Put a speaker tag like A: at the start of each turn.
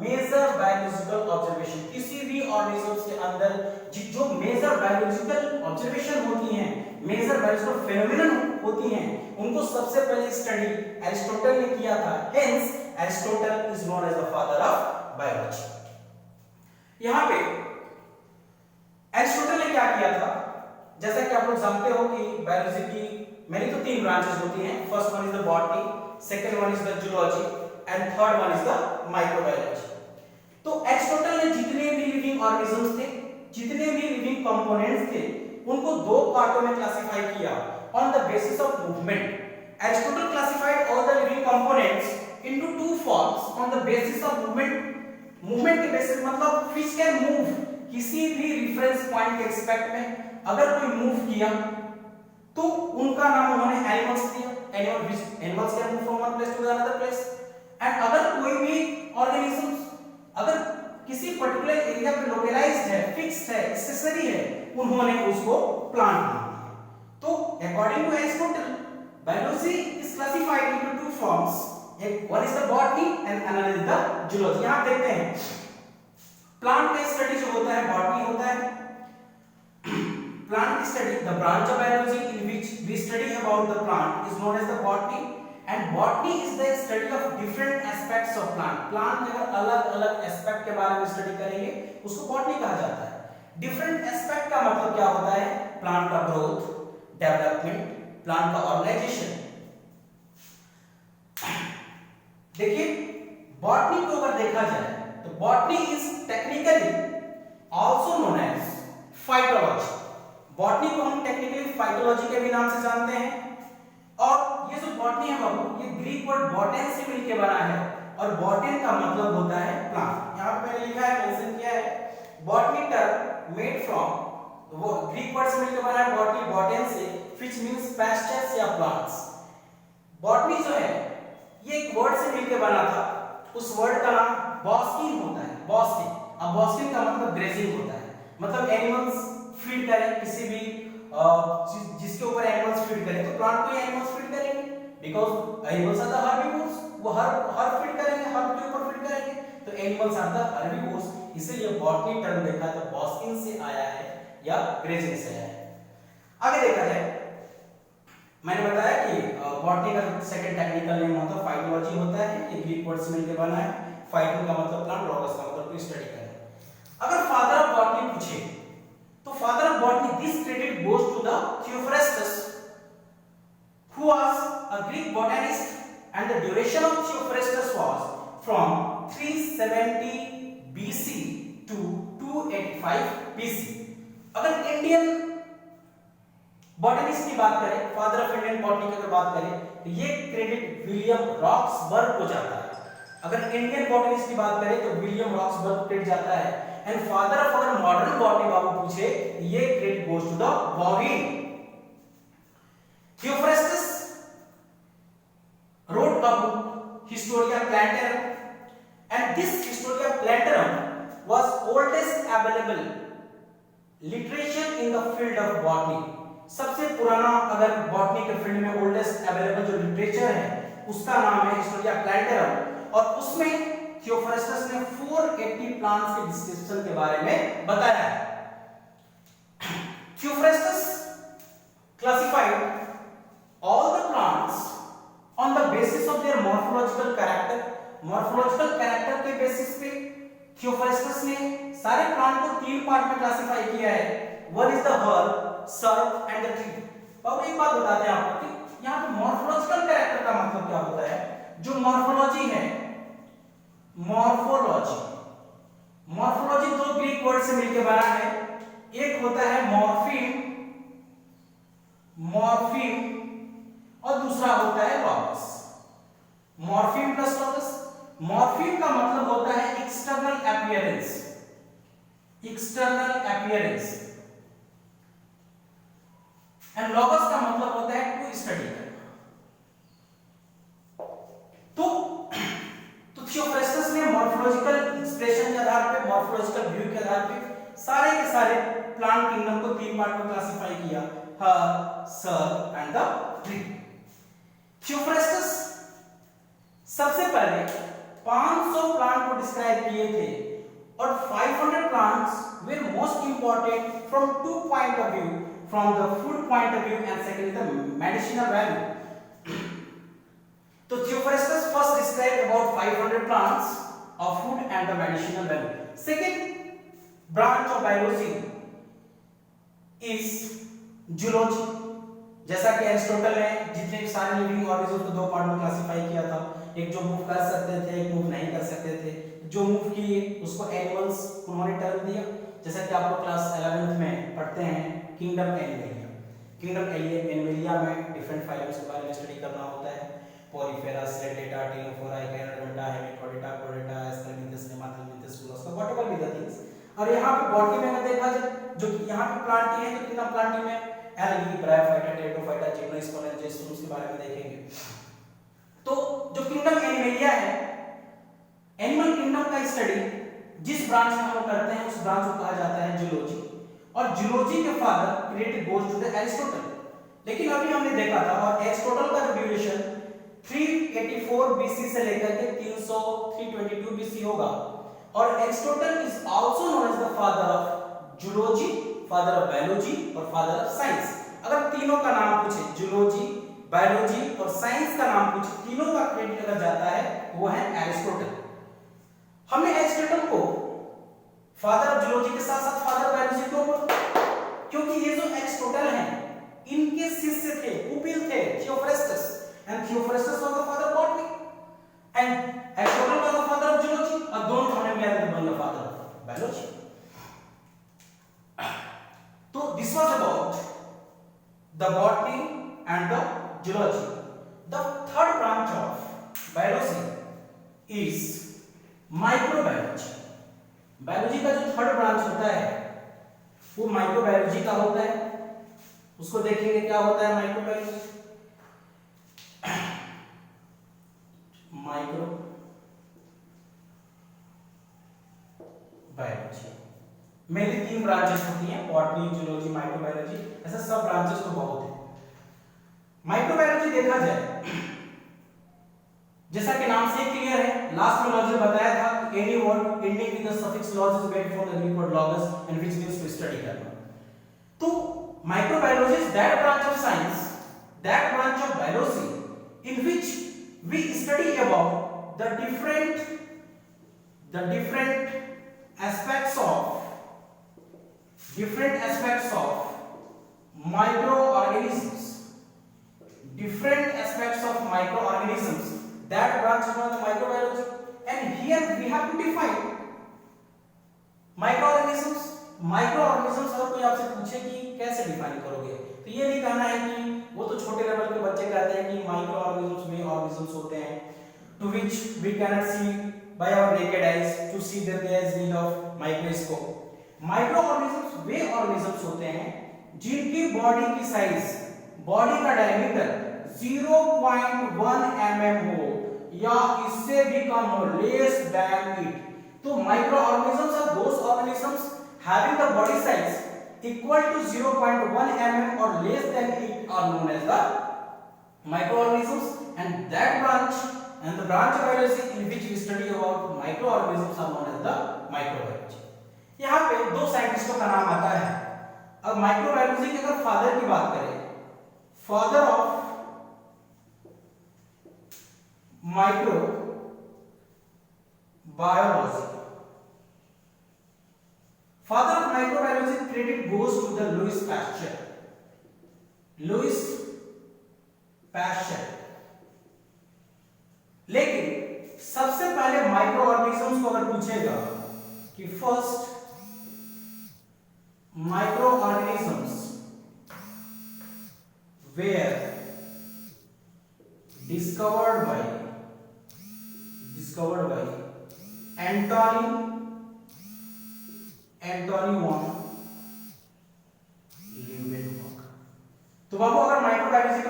A: Major biological observation, किसी भी organism के अंदर जो मेजर बायोलॉजिकल ऑब्जर्वेशन होती हैं, मेजर बायोलॉजिकल फेनोमेनन होती हैं, उनको सबसे पहले स्टडी एरिस्टोटल ने किया था। Hence Aristotle is known as the father of biology. यहां पे एरिस्टोटल ने क्या किया था, जैसा कि आप लोग जानते हो कि बायोलॉजी की मेरी तो 3 ब्रांचेस होती हैं। First one is the botany, second one is the zoology and third one is the microbiology. तो एरिस्टोटल ने जितने भी लिविंग ऑर्गेनिजम्स थे, जितने भी लिविंग कंपोनेंट्स थे, उनको 2 पार्टों में क्लासिफाई किया on the basis of movement. Aristotle classified all the living components into 2 forms on the basis of movement. Movement के बेसिस मतलब व्हिच कैन मूव, किसी भी रेफरेंस पॉइंट के रिस्पेक्ट में अगर कोई मूव किया तो उनका नाम उन्होंने एनिमल्स दिया। Animals can move from one place to another place. And अगर कोई भी ऑर्गेनिज्म अगर किसी पर्टिकुलर एरिया पे लोकलाइज्ड है, फिक्स्ड है, स्टेशनरी है, उन्होंने उसको प्लांट नाम दिया। तो according to Aristotle biology is classified into 2 forms, एक one is the botany and another is the zoology. यहां देखते हैं प्लांट का स्टडी जो होता है बॉटनी होता है। Plant study, the branch of biology in which we study about the plant is known as the botany, and botany is the study of different aspects of plant. Plant के अगर अलग-अलग aspect के बारे में study करेंगे उसको botany कहा जाता है। डिफरेंट एस्पेक्ट का मतलब क्या होता है? प्लांट का ग्रोथ, डेवलपमेंट, प्लांट का ऑर्गेनाइजेशन। देखिए बॉटनी को अगर देखा जाए तो botany is technically also known as phytology. Botany को हम टेक्निकली फाइटोलॉजी के भी नाम से जानते हैं। और ये जो बॉटनी है बाबू, ये ग्रीक वर्ड बॉटेन से मिलकर बना है और बॉटेन का मतलब होता है प्लांट। यहां पे मैंने लिखा है, मेंशन किया है, बॉटनी टर्म मेड फ्रॉम, वो ग्रीक वर्ड से मिलकर बना है बॉटनी, बॉटेन से, व्हिच मींस पैस्चर्स या प्लांट्स। बॉटनी जो है ये एक वर्ड से मिलकर बना था, उस वर्ड का नाम बॉस्किन होता है। बॉस्किन, अब बॉस्किन का मतलब ग्रेजिंग होता है, मतलब एनिमल्स फीड करें किसी भी जिसके ऊपर एनिमल्स फीड करें तो प्लांट को एनिमल्स फीड करेंगे, because animals are the herbivores, वो हर फीड करेंगे, हर्ब के ऊपर फीड करेंगे, तो एनिमल्स आर द हर्बीवोर्स। इसलिए बॉटनी टर्म देखा तो बॉस्किन से आया है या ग्रेजिंग से आया है। आगे देखा जाए, मैंने बताया कि बॉटनी का सेकंड टेक्निकल नेम होता है फाइटोलॉजी होता है। ये ग्रीक वर्ड से मिलकर बना है। फाइटो का मतलब प्लांट, लॉगस का मतलब स्टडी करें। अगर फादर ऑफ बॉटनी पूछे तो father of botany this credit goes to the Theophrastus, who was a Greek botanist, and the duration of Theophrastus was from 370 BC to 285 BC। अगर Indian botanist की बात करें, फादर ऑफ इंडियन बॉटनी की अगर बात करें तो ये क्रेडिट विलियम रॉक्सबर्ग को जाता है। अगर इंडियन बॉटनिस्ट की बात करें तो विलियम रॉक्सबर्ग क्रेडिट जाता है। एंड फादर ऑफ अगर मॉडर्न बॉटनी बाबू पूछे ये credit goes to the Bauhin. Theophrastus wrote a book Historia Plantarum, and this Historia Plantarum was oldest available literature in the field of botany। सबसे पुराना अगर botany के फील्ड में oldest available जो लिटरेचर है उसका नाम है हिस्टोरिया प्लांटेरम, और उसमें थियोफ्रेस्टस ने 480 प्लांट्स के डिस्क्रिप्शन के बारे में बताया है। Theophrastus classified all the plants on the basis of their morphological character। morphological character के बेसिस पे थियोफ्रेस्टस ने सारे प्लांट को 3 पार्ट में क्लासिफाई किया है। One is the herb, shrub and the tree. अब एक बात बताते हैं आपको कि यहाँ पे मॉर्फोलॉजिकल कैरेक्टर का मतलब क्या होता है। जो मॉर्फोलॉजी है, मॉर्फोलॉजी 2 ग्रीक वर्ड से मिलकर बना है। एक होता है मॉर्फिन और दूसरा होता है logos. Morphine plus logos. Morphine का मतलब होता है एक्सटर्नल अपीयरेंस, एंड लॉगस का मतलब होता है टू स्टडी करना। तो थियोफ्रेस्टस ने मॉर्फोलॉजिकल एक्सप्रेशन के आधार पे, मॉर्फोलॉजिकल व्यू के आधार पे सारे के सारे प्लांट किंगडम को 3 पार्ट में क्लासिफाई किया, herb, shrub and the tree. Theophrastus सबसे पहले 500 प्लांट को डिस्क्राइब किए थे और 500 plants were most important from two point of view, from the food point of view and secondly the medicinal value. तो Theophrastus first described about 500 plants of food and the medicinal value. Second branch of biology is zoology. जैसा कि Aristotle ने जितने भी सारे living organism को दो part में क्लासिफाई किया था, एक जो मूव कर सकते थे, एक मूव नहीं कर सकते थे। जो मूव किए उसको एनिमल्स उन्होंने टर्म दिया, जैसा कि आप लोग क्लास 11th में पढ़ते हैं किंगडम एनिमलिया। किंगडम एनिमलिया में डिफरेंट फाइलम्स के बारे में स्टडी करना होता है, पोरिफेरा, सेडेटा, टिनोफोरा, इकेनोडर्मेटा, हेमिकोडेटा, कोडेटा, एस्कर्मिथस, नेमाथेलिथस, फुलोस्का, व्हाटएवर बी द थिंग्स। और यहाँ पे बॉटनी में अगर देखा जाए, जो यहाँ पे प्लांटी है तो कितना प्लांटी में एल्गी, ब्रायोफाइटा, टेरिडोफाइटा, जिम्नोस्पोरेंजेस के बारे में देखेंगे। तो जो किंगडम एनिमलिया है, एनिमल किंगडम का स्टडी जिस ब्रांच में हम करते हैं उस ब्रांच को कहा जाता है जूलॉजी। और जूलॉजी के father credit goes to the Aristotle. लेकिन अभी हमने देखा था और एरिस्टोटल का जो ड्यूरेशन 384 बीसी से लेकर के 322 बीसी होगा। और Aristotle is also known as the father of zoology, father of biology और फादर ऑफ साइंस। अगर तीनों का नाम पूछे, जूलॉजी, बायोलॉजी और साइंस का नाम पूछे, तीनों का क्रेडिट अगर जाता है वो है एरिस्टोटल। हमने एरिस्टोटल को फादर ऑफ जूलॉजी के साथ साथ फादर ऑफ बायोलॉजी क्यों बोला? क्योंकि ये जो एरिस्टोटल हैं इनके शिष्य थे, पुपिल थे Theophrastus, and Theophrastus was the father of botany and Aristotle was the father of zoology. और दोनों हमने मिला के बन द फादर ऑफ बायोलॉजी। तो this was about the botany and the zoology. The third branch of biology is microbiology. Biology का जो third branch होता है वो माइक्रोबायोलॉजी का होता है। उसको देखेंगे क्या होता है माइक्रोबायोलॉजी। माइक्रोबायोलॉजी मेनली 3 ब्रांचेस होती हैं, बॉटनी, जूलॉजी, माइक्रोबायोलॉजी। ऐसे सब ब्रांचेस तो बहुत हैं। माइक्रोबायोलॉजी देखा जाए, जैसा कि नाम से क्लियर है, लास्ट में लॉजिक बताया था कि any word ending with the suffix logy is made from the Greek word logos and which means to study करना। तो microbiology is that branch of science, that branch of biology in which we study about the different aspects of microorganisms. Different aspects of microorganisms, that branch is known as microbiology. And here we have to define microorganisms. Microorganisms अगर कोई आपसे पूछे कि कैसे define करोगे, तो ये नहीं कहना है कि वो तो छोटे लेवल के बच्चे कहते हैं कि microorganisms में organisms होते हैं to which we cannot see by our naked eyes, to see that there is need of microscope. Microorganisms way organisms होते हैं जिनकी बॉडी की साइज, बॉडी का डायमीटर 0.1 mm हो या इससे भी कम हो, लेस देन इट। तो microorganisms are those organisms having the body size equal to 0.1 mm और less than it are known as the microorganisms, and that branch and the branch of biology in which we study about microorganisms are known as the microbiology. यहाँ पे दो साइंटिस्टों का नाम आता है। अब microbiology के अगर फादर की बात करें, father of microbiology, father of microbiology credit goes to the Louis Pasteur. Louis Pasteur। लेकिन सबसे पहले माइक्रोऑर्गेनिजम्स को अगर पूछेगा कि first microorganisms were discovered by Anthony von Leeuwenhoek। तो बाबू अगर माइक्रोबायोलॉजी के